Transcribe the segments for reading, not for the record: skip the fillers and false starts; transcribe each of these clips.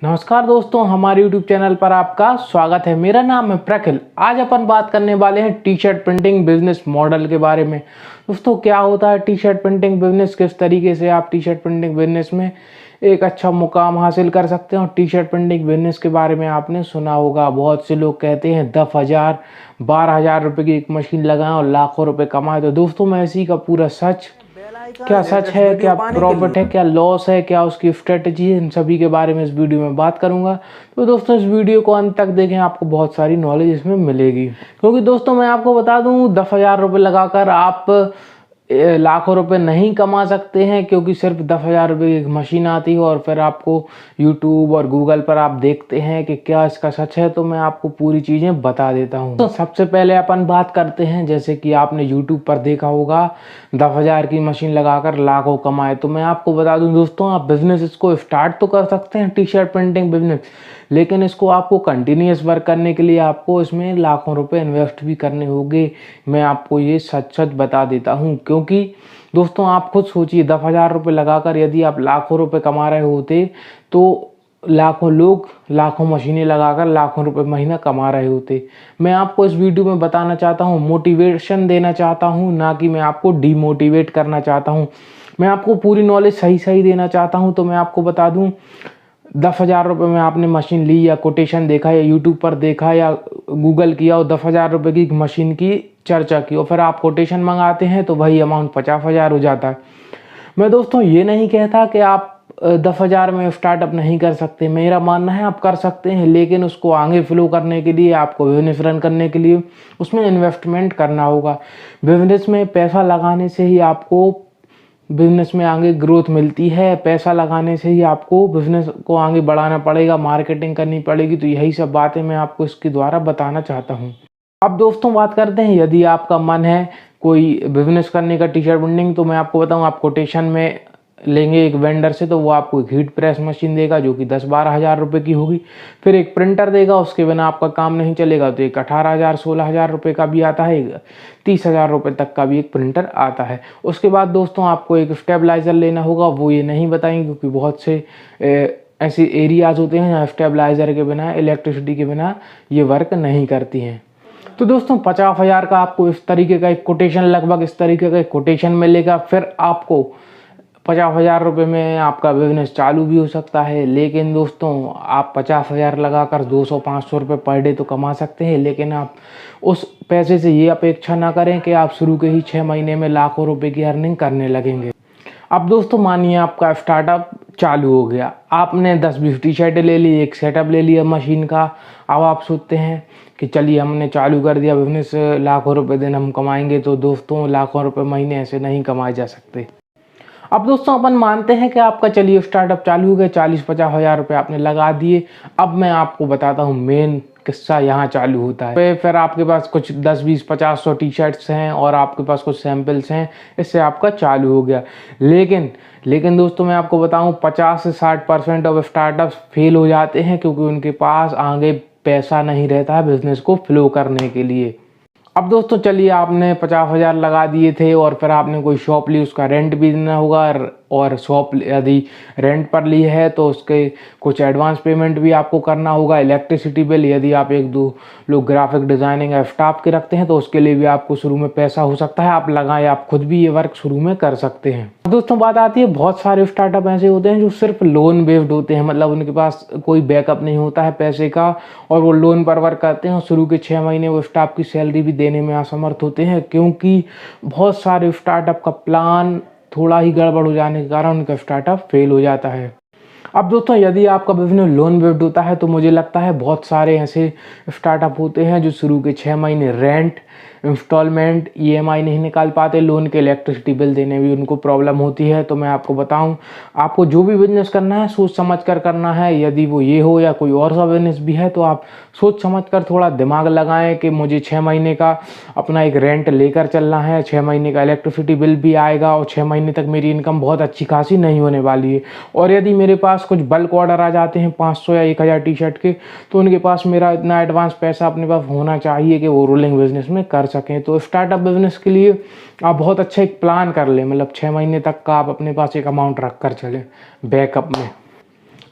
नमस्कार दोस्तों, हमारे YouTube चैनल पर आपका स्वागत है। मेरा नाम है प्रखिल। आज अपन बात करने वाले हैं T shirt printing business model के बारे में। दोस्तों, क्या होता है टी शर्ट प्रिंटिंग बिजनेस, किस तरीके से आप टी शर्ट प्रिंटिंग बिजनेस में एक अच्छा मुकाम हासिल कर सकते हैं। और टी शर्ट प्रिंटिंग बिजनेस के बारे में आपने सुना होगा, बहुत से लोग कहते हैं 10,000 12,000 रुपये की एक मशीन लगाएं और लाखों रुपये कमाएं। तो दोस्तों, मैं इसी का पूरा सच, क्या सच है, क्या प्रॉफिट है, क्या लॉस है, क्या उसकी स्ट्रेटजी है, इन सभी के बारे में इस वीडियो में बात करूंगा। तो दोस्तों, इस वीडियो को अंत तक देखें, आपको बहुत सारी नॉलेज इसमें मिलेगी। क्योंकि दोस्तों, मैं आपको बता दूं, 10,000 रुपये लगाकर आप लाखों रुपए नहीं कमा सकते हैं। क्योंकि सिर्फ 10,000 रुपये की एक मशीन आती है और फिर आपको यूट्यूब और गूगल पर आप देखते हैं कि क्या इसका सच है। तो मैं आपको पूरी चीज़ें बता देता हूं। तो सबसे पहले अपन बात करते हैं, जैसे कि आपने यूट्यूब पर देखा होगा 10,000 की मशीन लगाकर लाखों कमाए। तो मैं आपको बता दूं दोस्तों, आप बिजनेस इसको स्टार्ट तो कर सकते हैं टी शर्ट प्रिंटिंग बिजनेस, लेकिन इसको आपको कंटिन्यूस वर्क करने के लिए आपको इसमें लाखों रुपए इन्वेस्ट भी करने होंगे। मैं आपको ये सच सच बता देता हूँ। क्योंकि दोस्तों, आप खुद सोचिए, 10,000 रुपये लगाकर यदि आप लाखों रुपए कमा रहे होते तो लाखों लोग लाखों मशीनें लगाकर लाखों रुपए महीना कमा रहे होते। मैं आपको इस वीडियो में बताना चाहता हूँ, मोटिवेशन देना चाहता हूँ, ना कि मैं आपको डीमोटिवेट करना चाहता हूँ। मैं आपको पूरी नॉलेज सही देना चाहता हूँ। तो मैं आपको बता दूँ, 10,000 रुपये में आपने मशीन ली या कोटेशन देखा या यूट्यूब पर देखा या गूगल किया और 10,000 रुपये की मशीन की चर्चा की और फिर आप कोटेशन मंगाते हैं तो वही अमाउंट 50,000 हो जाता है। मैं दोस्तों ये नहीं कहता कि आप 10,000 में स्टार्टअप नहीं कर सकते। मेरा मानना है आप कर सकते हैं, लेकिन उसको आगे फ्लो करने के लिए, आपको बिजनेस रन करने के लिए उसमें इन्वेस्टमेंट करना होगा। बिजनेस में पैसा लगाने से ही आपको बिजनेस में आगे ग्रोथ मिलती है। पैसा लगाने से ही आपको बिजनेस को आगे बढ़ाना पड़ेगा, मार्केटिंग करनी पड़ेगी। तो यही सब बातें मैं आपको इसके द्वारा बताना चाहता हूँ। अब दोस्तों, बात करते हैं, यदि आपका मन है कोई बिजनेस करने का टी शर्ट प्रिंटिंग, तो मैं आपको बताऊँ, आप कोटेशन में लेंगे एक वेंडर से तो वो आपको एक हीट प्रेस मशीन देगा जो कि 10-12 हज़ार रुपये की होगी। फिर एक प्रिंटर देगा, उसके बिना आपका काम नहीं चलेगा। तो एक 18,000-16,000 रुपये का भी आता है, 30,000 रुपये तक का भी एक प्रिंटर आता है। उसके बाद दोस्तों, आपको एक स्टेबलाइज़र लेना होगा। वो ये नहीं बताएंगे क्योंकि बहुत से ऐसे एरियाज होते हैं जहाँ स्टेबलाइज़र के बिना, इलेक्ट्रिसिटी के बिना ये वर्क नहीं करती हैं। तो दोस्तों, 50,000 का आपको इस तरीके का एक कोटेशन, लगभग इस तरीके का एक कोटेशन मिलेगा। फिर आपको 50,000 रुपये में आपका बिजनेस चालू भी हो सकता है। लेकिन दोस्तों, आप 50,000 लगाकर 200-500 रुपये पर डे तो कमा सकते हैं, लेकिन आप उस पैसे से ये अपेक्षा ना करें कि आप शुरू के ही 6 महीने में लाखों रुपए की अर्निंग करने लगेंगे। अब दोस्तों, मानिए आपका स्टार्टअप चालू हो गया, आपने 10-20 टी शर्टें ले ली, एक सेटअप ले लिया मशीन का। अब आप सोचते हैं कि चलिए हमने चालू कर दिया बिजनेस, लाखों रुपए दिन हम कमाएंगे। तो दोस्तों, लाखों रुपए महीने ऐसे नहीं कमाए जा सकते। अब दोस्तों, अपन मानते हैं कि आपका चलिए स्टार्टअप चालू हो गया, 40-50 हज़ार रुपये आपने लगा दिए। अब मैं आपको बताता हूँ मेन किस्सा यहाँ चालू होता है। फिर आपके पास कुछ 10-20-50-100 टी शर्ट्स हैं और आपके पास कुछ सैंपल्स हैं, इससे आपका चालू हो गया। लेकिन दोस्तों, मैं आपको बताऊँ, 50 से 60% ऑफ स्टार्टअप्स फेल हो जाते हैं क्योंकि उनके पास आगे पैसा नहीं रहता है बिजनेस को फ्लो करने के लिए। अब दोस्तों, चलिए आपने 50,000 लगा दिए थे और फिर आपने कोई शॉप ली, उसका रेंट भी देना होगा। और शॉप यदि रेंट पर ली है तो उसके कुछ एडवांस पेमेंट भी आपको करना होगा। इलेक्ट्रिसिटी बिल, यदि आप 1-2 लोग ग्राफिक डिज़ाइनिंग या स्टाफ के रखते हैं तो उसके लिए भी आपको शुरू में पैसा हो सकता है। आप लगाएं, आप खुद भी ये वर्क शुरू में कर सकते हैं। दोस्तों, बात आती है, बहुत सारे स्टार्टअप ऐसे होते हैं जो सिर्फ लोन बेस्ड होते हैं, मतलब उनके पास कोई बैकअप नहीं होता है पैसे का और वो लोन पर वर्क करते हैं। और शुरू के 6 महीने वो स्टाफ की सैलरी भी देने में असमर्थ होते हैं, क्योंकि बहुत सारे स्टार्टअप का प्लान थोड़ा ही गड़बड़ हो जाने के कारण उनका स्टार्टअप फेल हो जाता है। अब दोस्तों, यदि आपका बिजनेस लोन बेस्ड होता है तो मुझे लगता है बहुत सारे ऐसे स्टार्टअप होते हैं जो शुरू के 6 महीने रेंट, इंस्टॉलमेंट, EMI नहीं निकाल पाते। लोन के इलेक्ट्रिसिटी बिल देने भी उनको प्रॉब्लम होती है। तो मैं आपको बताऊं, आपको जो भी बिजनेस करना है सोच समझ कर करना है। यदि वो ये हो या कोई और सा बिजनेस भी है तो आप सोच समझ कर थोड़ा दिमाग लगाएं कि मुझे 6 महीने का अपना एक रेंट लेकर चलना है, 6 महीने का इलेक्ट्रिसिटी बिल भी आएगा और 6 महीने तक मेरी इनकम बहुत अच्छी खासी नहीं होने वाली है। और यदि मेरे पास कुछ बल्क ऑर्डर आ जाते हैं 500 या 1,000 टी शर्ट के, तो उनके पास मेरा इतना एडवांस पैसा अपने पास होना चाहिए कि वो रोलिंग बिजनेस में कर सकें। तो स्टार्टअप बिजनेस के लिए आप बहुत अच्छा एक प्लान कर लें, मतलब 6 महीने तक का आप अपने पास एक अमाउंट रख कर चलें बैकअप में।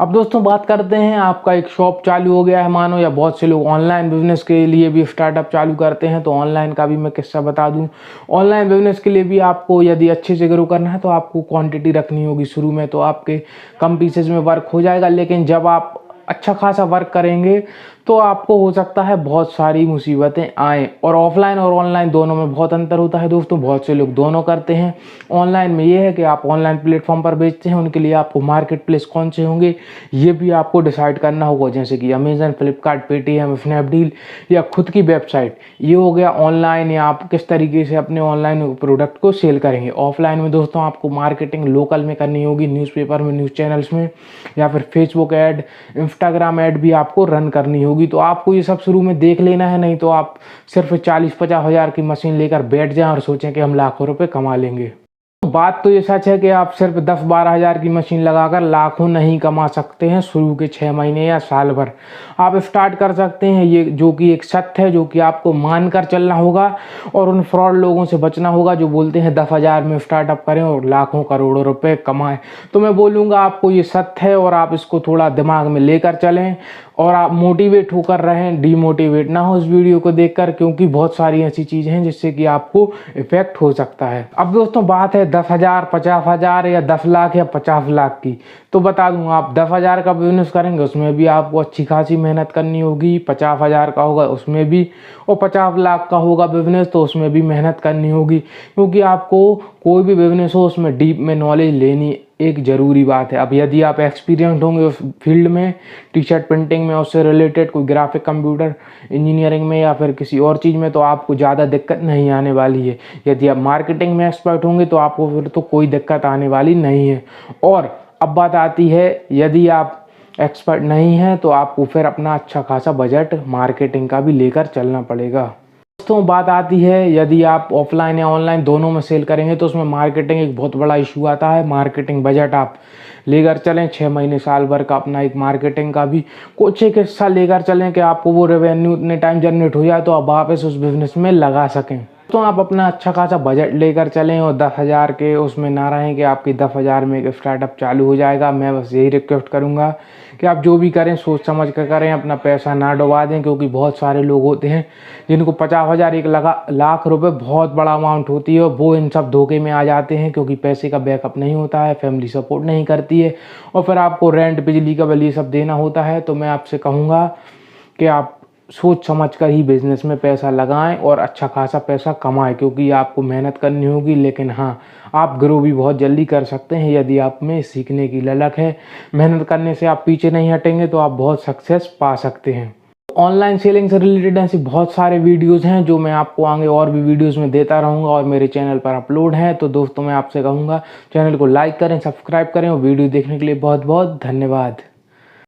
अब दोस्तों बात करते हैं, आपका एक शॉप चालू हो गया है मानो, या बहुत से लोग ऑनलाइन बिजनेस के लिए भी स्टार्टअप चालू करते हैं। तो ऑनलाइन का भी मैं किस्सा बता दूं। ऑनलाइन बिजनेस के लिए भी आपको यदि अच्छे से ग्रो करना है तो आपको क्वांटिटी रखनी होगी। शुरू में तो आपके कम पीसेज में वर्क हो जाएगा, लेकिन जब आप अच्छा खासा वर्क करेंगे तो आपको हो सकता है बहुत सारी मुसीबतें आएँ। और ऑफलाइन और ऑनलाइन दोनों में बहुत अंतर होता है दोस्तों। बहुत से लोग दोनों करते हैं। ऑनलाइन में ये है कि आप ऑनलाइन प्लेटफॉर्म पर बेचते हैं, उनके लिए आपको मार्केट प्लेस कौन से होंगे ये भी आपको डिसाइड करना होगा, जैसे कि अमेजन, फ्लिपकार्ट, पेटीएम, स्नैपडील या खुद की वेबसाइट। ये हो गया ऑनलाइन, या आप किस तरीके से अपने ऑनलाइन प्रोडक्ट को सेल करेंगे। ऑफलाइन में दोस्तों आपको मार्केटिंग लोकल में करनी होगी, न्यूज़पेपर में, न्यूज़ चैनल्स में, या फिर फेसबुक ऐड, इंस्टाग्राम ऐड भी आपको रन करनी होगी। तो आपको ये सब शुरू में देख लेना है, नहीं तो आप सिर्फ 40-50 हज़ार की मशीन लेकर बैठ जाएं और सोचें कि हम लाखों रुपए कमा लेंगे। बात तो ये सच है कि आप सिर्फ 10-12 हज़ार की मशीन लगाकर लाखों नहीं कमा सकते हैं शुरू के 6 महीने या साल भर। आप स्टार्ट कर सकते हैं, ये जो कि एक सत्य है, जो कि आपको मानकर चलना होगा और उन फ्रॉड लोगों से बचना होगा जो बोलते हैं 10,000 में स्टार्टअप करें और लाखों करोड़ों रुपए कमाएं। तो मैं बोलूँगा आपको ये सत्य है और आप इसको थोड़ा दिमाग में लेकर चलें और आप मोटिवेट होकर रहें, डीमोटिवेट ना हो इस वीडियो को देखकर, क्योंकि बहुत सारी ऐसी चीज़ें हैं जिससे कि आपको इफेक्ट हो सकता है। अब दोस्तों बात है 10,000, 50,000 या 10 लाख या 50 लाख की, तो बता दूं, आप 10,000 का बिजनेस करेंगे उसमें भी आपको अच्छी खासी मेहनत करनी होगी। 50,000 का होगा उसमें भी, और 50 लाख का होगा बिजनेस तो उसमें भी मेहनत करनी होगी, क्योंकि आपको कोई भी बिजनेस हो उसमें डीप में नॉलेज लेनी एक ज़रूरी बात है। अब यदि आप एक्सपीरियंस्ड होंगे उस फील्ड में, टी शर्ट प्रिंटिंग में, उससे रिलेटेड कोई ग्राफिक कंप्यूटर इंजीनियरिंग में या फिर किसी और चीज़ में, तो आपको ज़्यादा दिक्कत नहीं आने वाली है। यदि आप मार्केटिंग में एक्सपर्ट होंगे तो आपको फिर तो कोई दिक्कत आने वाली नहीं है। और अब बात आती है, यदि आप एक्सपर्ट नहीं हैं तो आपको फिर अपना अच्छा खासा बजट मार्केटिंग का भी लेकर चलना पड़ेगा। दोस्तों बात आती है, यदि आप ऑफलाइन या ऑनलाइन दोनों में सेल करेंगे तो उसमें मार्केटिंग एक बहुत बड़ा इशू आता है। मार्केटिंग बजट आप लेकर चलें 6 महीने साल भर का, अपना एक मार्केटिंग का भी कुछ एक हिस्सा लेकर चलें कि आपको वो रेवेन्यू इतने टाइम जनरेट हो जाए तो आप वापस उस बिजनेस में लगा सकें। तो आप अपना अच्छा खासा बजट लेकर चलें और 10,000 के उसमें ना रहें कि आपकी 10,000 में एक स्टार्टअप चालू हो जाएगा। मैं बस यही रिक्वेस्ट करूंगा कि आप जो भी करें सोच समझ कर करें, अपना पैसा ना डुबा दें, क्योंकि बहुत सारे लोग होते हैं जिनको 50,000, 1 लाख रुपए बहुत बड़ा अमाउंट होती है, और वो इन सब धोखे में आ जाते हैं क्योंकि पैसे का बैकअप नहीं होता है, फैमिली सपोर्ट नहीं करती है, और फिर आपको रेंट, बिजली का बिल ये सब देना होता है। तो मैं आपसे कहूँगा कि आप सोच समझ कर ही बिजनेस में पैसा लगाएं और अच्छा खासा पैसा कमाएं, क्योंकि आपको मेहनत करनी होगी, लेकिन हाँ, आप ग्रो भी बहुत जल्दी कर सकते हैं यदि आप में सीखने की ललक है। मेहनत करने से आप पीछे नहीं हटेंगे तो आप बहुत सक्सेस पा सकते हैं। ऑनलाइन सेलिंग से रिलेटेड ऐसे बहुत सारे वीडियोज़ हैं जो मैं आपको आगे और भी वीडियोज़ में देता रहूँगा और मेरे चैनल पर अपलोड हैं। तो दोस्तों मैं आपसे कहूँगा चैनल को लाइक करें, सब्सक्राइब करें और वीडियो देखने के लिए बहुत बहुत धन्यवाद।